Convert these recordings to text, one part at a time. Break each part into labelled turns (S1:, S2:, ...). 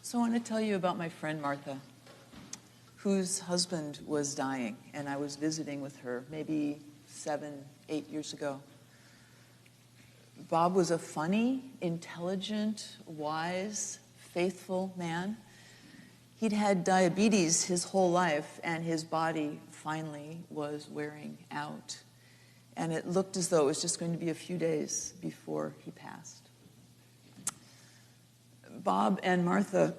S1: So I want to tell you about my friend Martha, whose husband was dying, and I was visiting with her maybe 7, 8 years ago. Bob was a funny, intelligent, wise, faithful man. He'd had diabetes his whole life, and his body finally was wearing out. And it looked as though it was just going to be a few days before he passed. Bob and Martha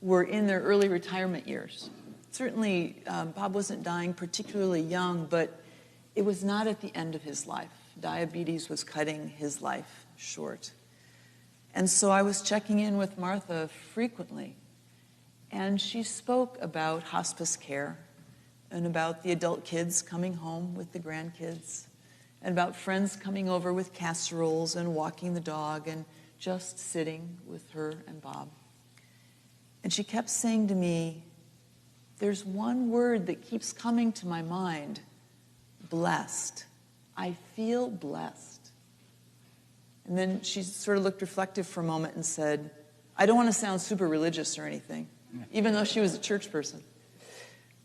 S1: were in their early retirement years. Certainly, Bob wasn't dying particularly young, but it was not at the end of his life. Diabetes was cutting his life short. And so I was checking in with Martha frequently, and she spoke about hospice care and about the adult kids coming home with the grandkids and about friends coming over with casseroles and walking the dog and just sitting with her and Bob. And she kept saying to me, there's one word that keeps coming to my mind, blessed. I feel blessed. And then she sort of looked reflective for a moment and said, I don't want to sound super religious or anything, even though she was a church person.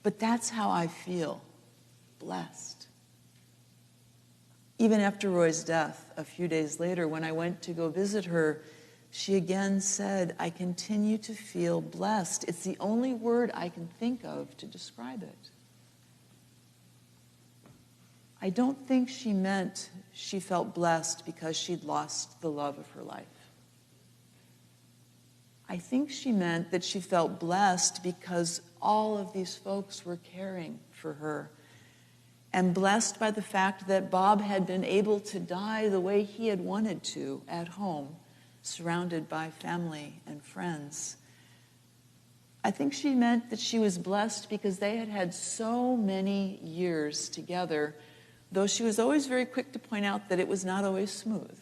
S1: But that's how I feel, blessed. Even after Roy's death, a few days later, when I went to go visit her, she again said, I continue to feel blessed. It's the only word I can think of to describe it. I don't think she meant she felt blessed because she'd lost the love of her life. I think she meant that she felt blessed because all of these folks were caring for her, and blessed by the fact that Bob had been able to die the way he had wanted to at home, surrounded by family and friends. I think she meant that she was blessed because they had had so many years together, though she was always very quick to point out that it was not always smooth.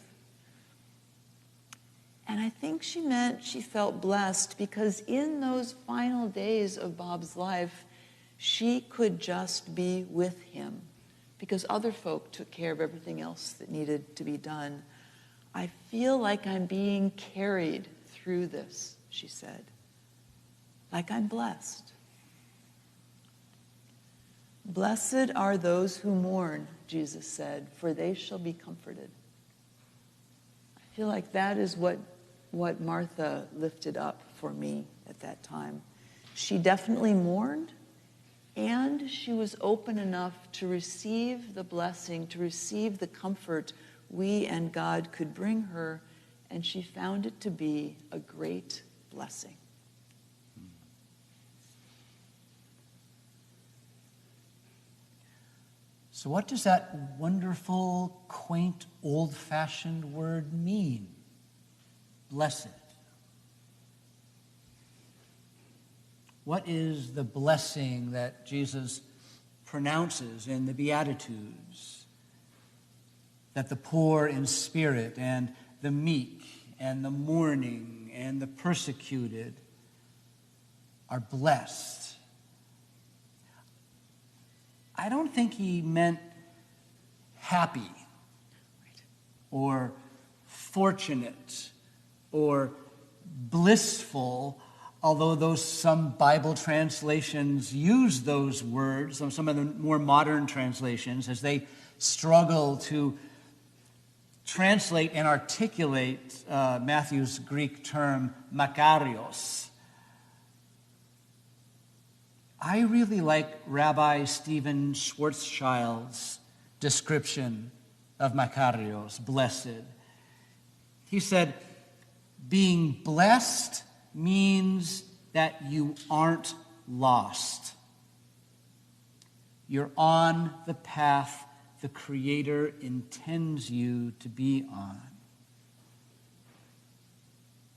S1: And I think she meant she felt blessed because in those final days of Bob's life, she could just be with him because other folk took care of everything else that needed to be done. I feel like I'm being carried through this, she said, like I'm blessed. Blessed are those who mourn, Jesus said, for they shall be comforted. I feel like that is what Martha lifted up for me at that time. She definitely mourned, and she was open enough to receive the blessing, to receive the comfort we and God could bring her, and she found it to be a great blessing.
S2: So what does that wonderful, quaint, old-fashioned word mean? Blessed. What is the blessing that Jesus pronounces in the Beatitudes? That the poor in spirit and the meek and the mourning and the persecuted are blessed. I don't think he meant happy or fortunate or blissful, although some Bible translations use those words, some of the more modern translations, as they struggle to translate and articulate Matthew's Greek term makarios. I really like Rabbi Stephen Schwarzschild's description of makarios, blessed. He said, being blessed means that you aren't lost. You're on the path the Creator intends you to be on.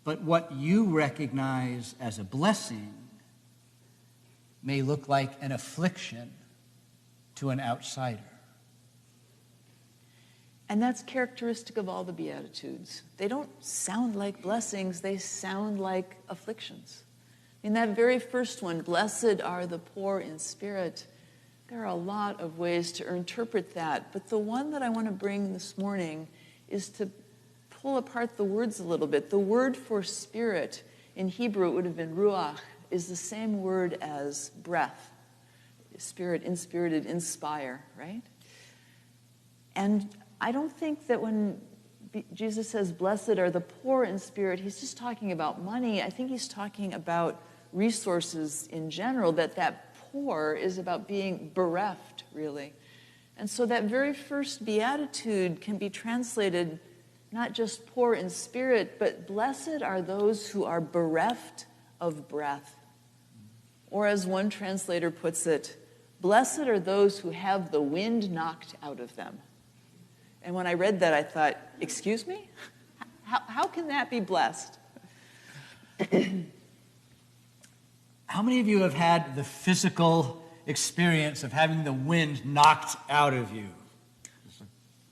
S2: But what you recognize as a blessing may look like an affliction to an outsider.
S1: And that's characteristic of all the Beatitudes. They don't sound like blessings, they sound like afflictions. In that very first one, blessed are the poor in spirit, there are a lot of ways to interpret that. But the one that I want to bring this morning is to pull apart the words a little bit. The word for spirit in Hebrew it would have been ruach, is the same word as breath. Spirit, inspirited, inspire, right? And I don't think that when Jesus says, blessed are the poor in spirit, he's just talking about money. I think he's talking about resources in general, that poor is about being bereft, really. And so that very first beatitude can be translated not just poor in spirit, but blessed are those who are bereft of breath. Or as one translator puts it, blessed are those who have the wind knocked out of them. And when I read that, I thought, excuse me? How can that be blessed?
S2: How many of you have had the physical experience of having the wind knocked out of you?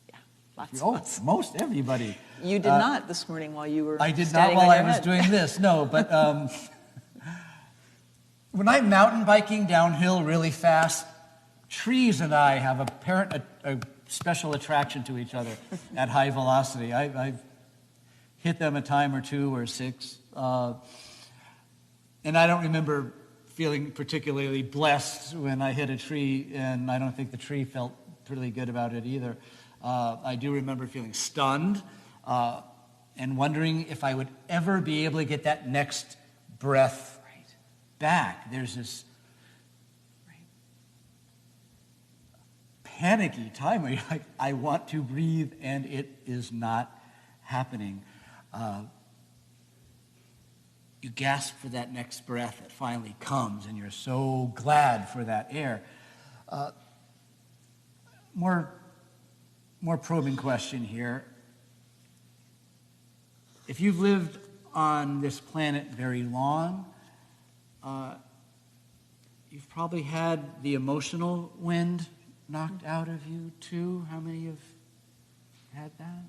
S1: Yeah, lots.
S2: Most everybody.
S1: You did not this morning while you were
S2: I did not
S1: standing
S2: while
S1: on
S2: I
S1: your
S2: was
S1: head.
S2: doing this, no. But when I'm mountain biking downhill really fast, trees and I have a special attraction to each other at high velocity. I've hit them a time or two or six. And I don't remember feeling particularly blessed when I hit a tree, and I don't think the tree felt pretty good about it either. I do remember feeling stunned and wondering if I would ever be able to get that next breath back. There's this panicky time where you're like, I want to breathe, and it is not happening. You gasp for that next breath that finally comes, and you're so glad for that air. More probing question here. If you've lived on this planet very long, you've probably had the emotional wind knocked out of you too. How many have had that?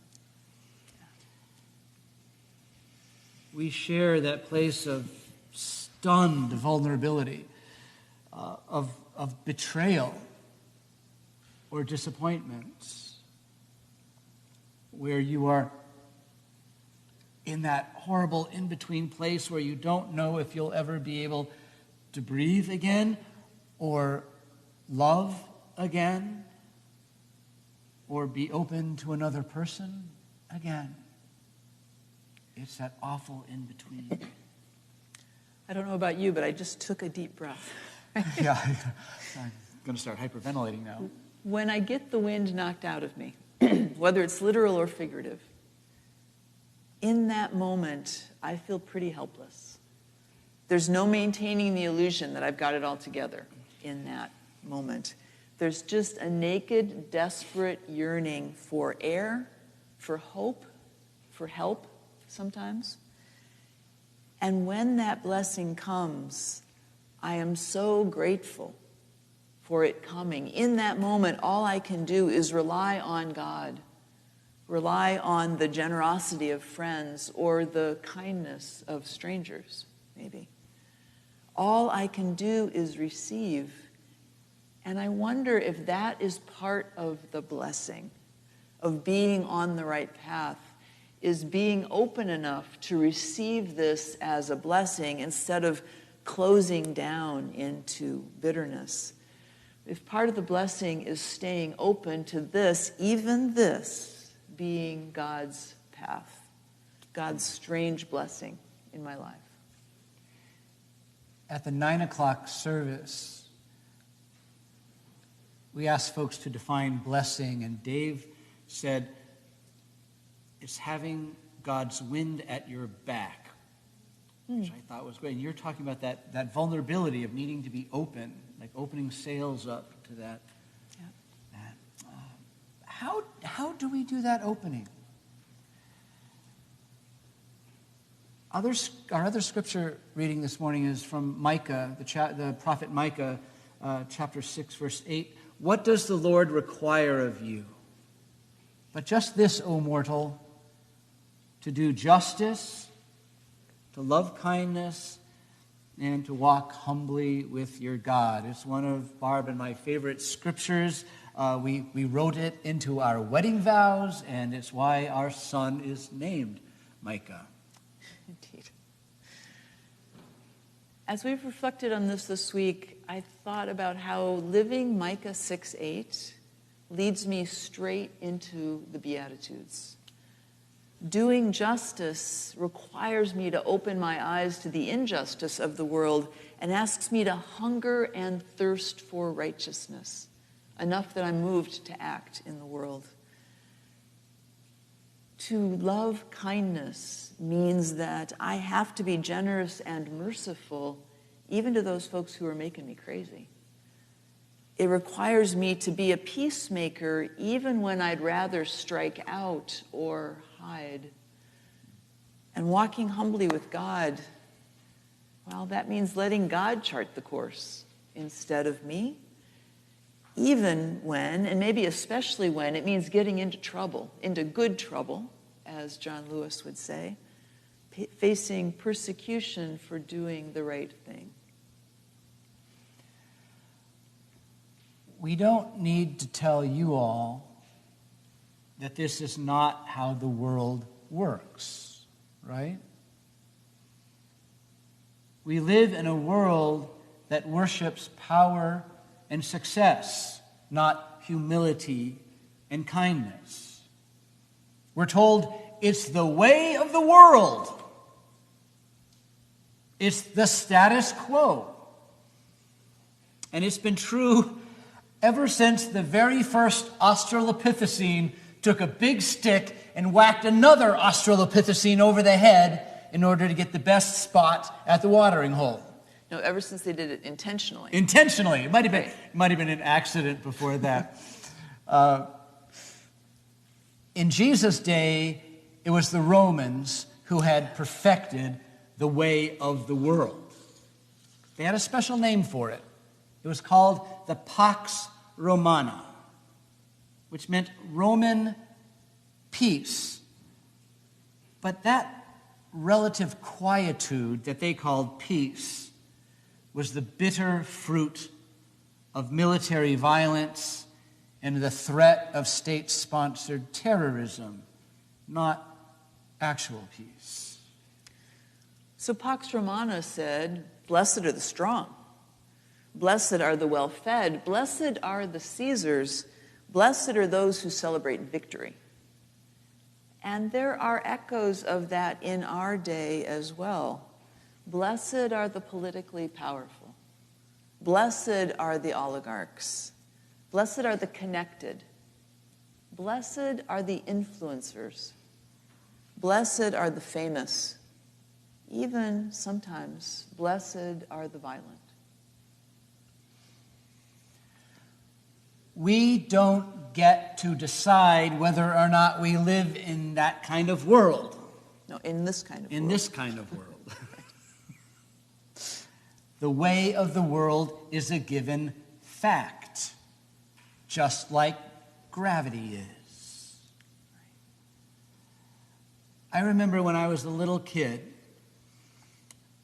S2: We share that place of stunned vulnerability, of betrayal or disappointment, where you are in that horrible in-between place where you don't know if you'll ever be able to breathe again or love again or be open to another person again. It's that awful in-between.
S1: I don't know about you, but I just took a deep breath.
S2: Yeah, I'm going to start hyperventilating now.
S1: When I get the wind knocked out of me, whether it's literal or figurative, in that moment, I feel pretty helpless. There's no maintaining the illusion that I've got it all together in that moment. There's just a naked, desperate yearning for air, for hope, for help sometimes. And when that blessing comes, I am so grateful for it coming. In that moment, all I can do is rely on God, rely on the generosity of friends or the kindness of strangers, maybe. All I can do is receive. And I wonder if that is part of the blessing of being on the right path, is being open enough to receive this as a blessing instead of closing down into bitterness. If part of the blessing is staying open to this, even this being God's path, God's strange blessing in my life.
S2: At the 9 o'clock service, we asked folks to define blessing, and Dave said, it's having God's wind at your back, which I thought was great. And you're talking about that vulnerability of needing to be open, like opening sails up to that. Yeah. How do we do that opening? Our other scripture reading this morning is from Micah, the prophet Micah, chapter 6, verse 8. What does the Lord require of you? But just this, O mortal, to do justice, to love kindness, and to walk humbly with your God. It's one of Barb and my favorite scriptures. We wrote it into our wedding vows, and it's why our son is named Micah.
S1: Indeed. As we've reflected on this week, I thought about how living Micah 6:8 leads me straight into the Beatitudes. Doing justice requires me to open my eyes to the injustice of the world and asks me to hunger and thirst for righteousness, enough that I'm moved to act in the world. To love kindness means that I have to be generous and merciful, even to those folks who are making me crazy. It requires me to be a peacemaker, even when I'd rather strike out or hide. And walking humbly with God, well, that means letting God chart the course instead of me. Even when, and maybe especially when, it means getting into trouble, into good trouble, as John Lewis would say, facing persecution for doing the right thing.
S2: We don't need to tell you all that this is not how the world works, right? We live in a world that worships power and success, not humility and kindness. We're told it's the way of the world. It's the status quo. And it's been true ever since the very first Australopithecine took a big stick and whacked another Australopithecine over the head in order to get the best spot at the watering hole.
S1: No, ever since they did it intentionally.
S2: Intentionally. It might have been an accident before that. In Jesus' day, it was the Romans who had perfected the way of the world. They had a special name for it. It was called the Pax Romana, which meant Roman peace. But that relative quietude that they called peace was the bitter fruit of military violence and the threat of state-sponsored terrorism, not actual peace.
S1: So Pax Romana said, blessed are the strong. Blessed are the well-fed. Blessed are the Caesars. Blessed are those who celebrate victory. And there are echoes of that in our day as well. Blessed are the politically powerful. Blessed are the oligarchs. Blessed are the connected. Blessed are the influencers. Blessed are the famous. Even sometimes, blessed are the violent.
S2: We don't get to decide whether or not we live in that kind of world.
S1: No, in this kind of world.
S2: In this kind of world. The way of the world is a given fact, just like gravity is. I remember when I was a little kid,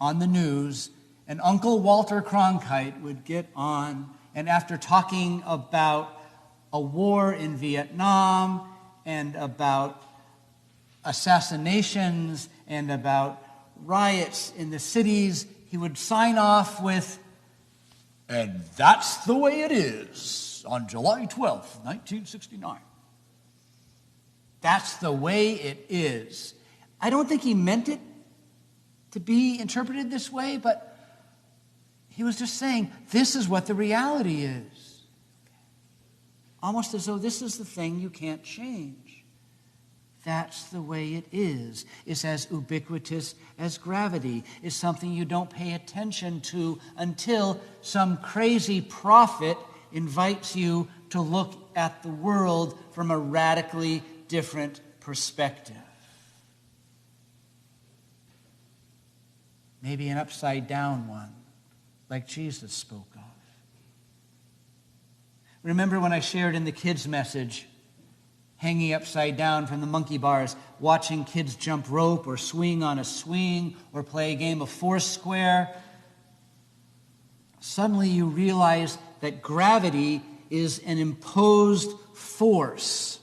S2: on the news, and Uncle Walter Cronkite would get on, and after talking about a war in Vietnam and about assassinations and about riots in the cities, he would sign off with, "And that's the way it is on July 12th, 1969. That's the way it is. I don't think he meant it to be interpreted this way, but he was just saying, this is what the reality is. Almost as though this is the thing you can't change. That's the way it is. It's as ubiquitous as gravity. It's something you don't pay attention to until some crazy prophet invites you to look at the world from a radically different perspective. Maybe an upside-down one, like Jesus spoke of. Remember when I shared in the kids' message, hanging upside down from the monkey bars, watching kids jump rope or swing on a swing or play a game of Foursquare? Suddenly you realize that gravity is an imposed force,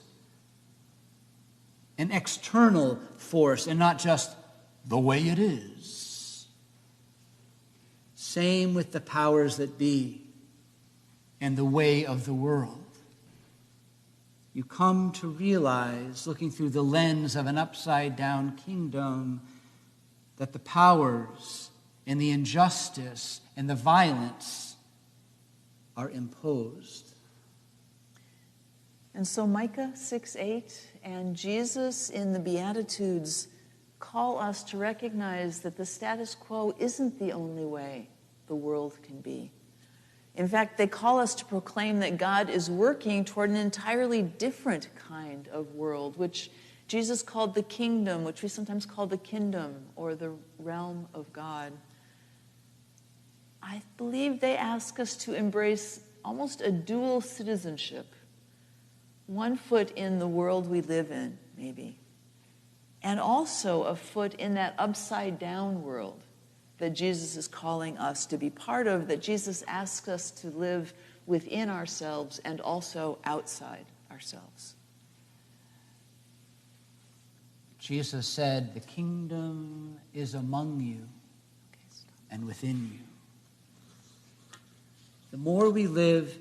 S2: an external force, and not just the way it is. Same with the powers that be and the way of the world. You come to realize, looking through the lens of an upside-down kingdom, that the powers and the injustice and the violence are imposed.
S1: And so Micah 6:8 and Jesus in the Beatitudes call us to recognize that the status quo isn't the only way the world can be. In fact, they call us to proclaim that God is working toward an entirely different kind of world, which Jesus called the kingdom, which we sometimes call the kingdom or the realm of God. I believe they ask us to embrace almost a dual citizenship. One foot in the world we live in, maybe, and also a foot in that upside-down world that Jesus is calling us to be part of, that Jesus asks us to live within ourselves and also outside ourselves.
S2: Jesus said, "The kingdom is among you and within you." The more we live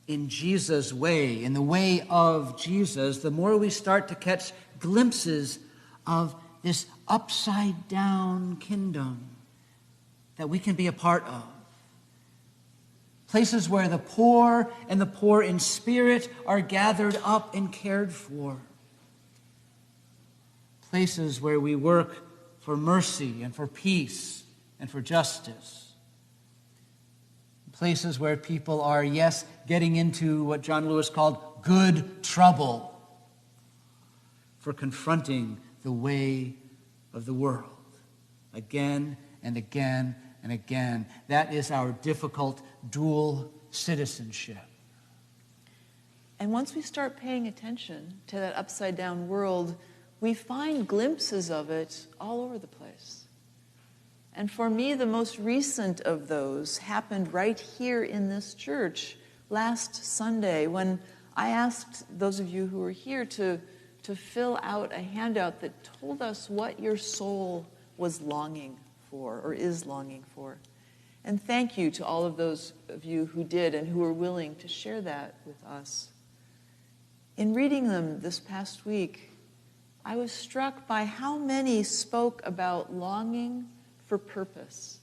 S2: in Jesus' way, in the way of Jesus, the more we start to catch glimpses of this upside-down kingdom that we can be a part of. Places where the poor and the poor in spirit are gathered up and cared for. Places where we work for mercy and for peace and for justice. Places where people are, yes, getting into what John Lewis called good trouble for confronting the way of the world again and again and again. That is our difficult dual citizenship.
S1: And once we start paying attention to that upside-down world, we find glimpses of it all over the place. And for me, the most recent of those happened right here in this church last Sunday when I asked those of you who were here to fill out a handout that told us what your soul was longing for or is longing for. And thank you to all of those of you who did and who were willing to share that with us. In reading them this past week, I was struck by how many spoke about longing for purpose,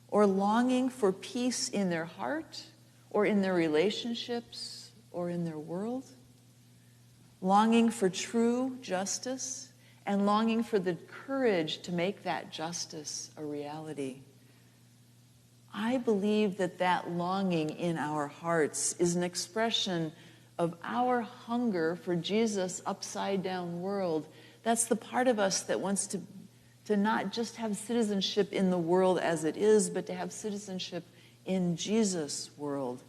S1: or longing for peace in their heart, or in their relationships, or in their world, longing for true justice, and longing for the courage to make that justice a reality. I believe that that longing in our hearts is an expression of our hunger for Jesus' upside-down world. That's the part of us that wants to not just have citizenship in the world as it is, but to have citizenship in Jesus' world,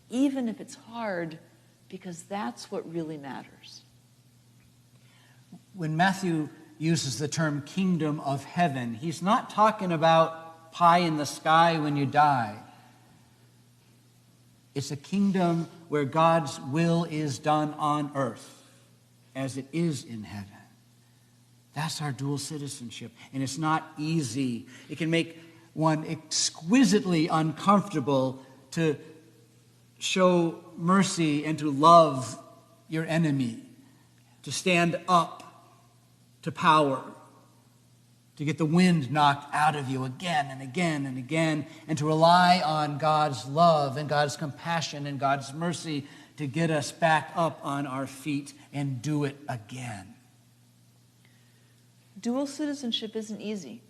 S1: even if it's hard, because that's what really matters.
S2: When Matthew uses the term kingdom of heaven, he's not talking about pie in the sky when you die. It's a kingdom where God's will is done on earth as it is in heaven. That's our dual citizenship. And it's not easy. It can make one exquisitely uncomfortable to show mercy and to love your enemy, to stand up to power, to get the wind knocked out of you again and again and again, and to rely on God's love and God's compassion and God's mercy to get us back up on our feet and do it again.
S1: Dual citizenship isn't easy.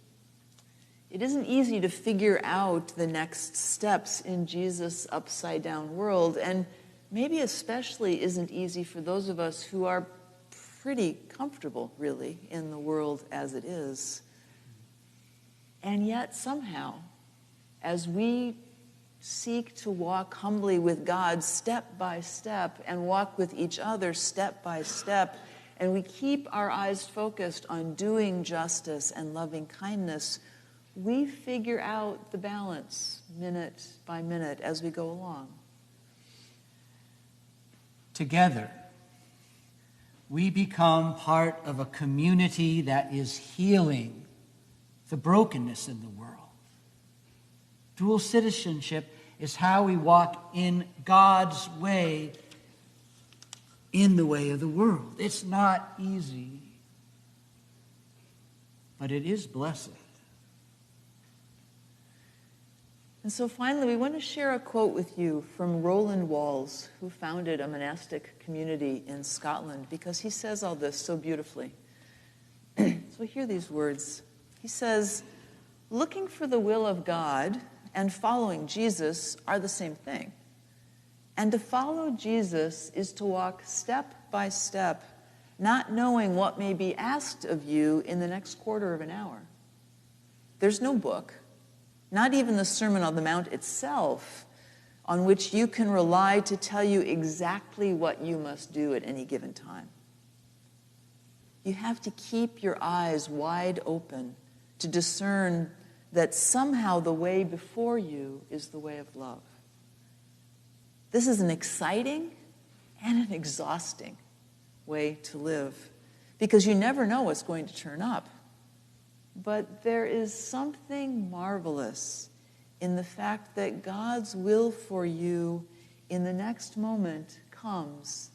S1: It isn't easy to figure out the next steps in Jesus' upside-down world, and maybe especially isn't easy for those of us who are pretty comfortable, really, in the world as it is. And yet, somehow, as we seek to walk humbly with God step by step and walk with each other step by step, and we keep our eyes focused on doing justice and loving kindness, we figure out the balance minute by minute as we go along.
S2: Together, we become part of a community that is healing the brokenness in the world. Dual citizenship is how we walk in God's way, in the way of the world. It's not easy, but it is blessed.
S1: And so finally, we want to share a quote with you from Roland Walls, who founded a monastic community in Scotland, because he says all this so beautifully. So hear these words. He says, "Looking for the will of God and following Jesus are the same thing. And to follow Jesus is to walk step by step, not knowing what may be asked of you in the next quarter of an hour. There's no book, not even the Sermon on the Mount itself, on which you can rely to tell you exactly what you must do at any given time. You have to keep your eyes wide open to discern that somehow the way before you is the way of love. This is an exciting and an exhausting way to live, because you never know what's going to turn up. But there is something marvelous in the fact that God's will for you in the next moment comes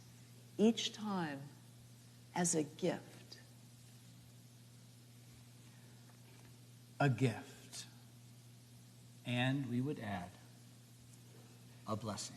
S1: each time as a gift."
S2: A gift. And we would add, a blessing.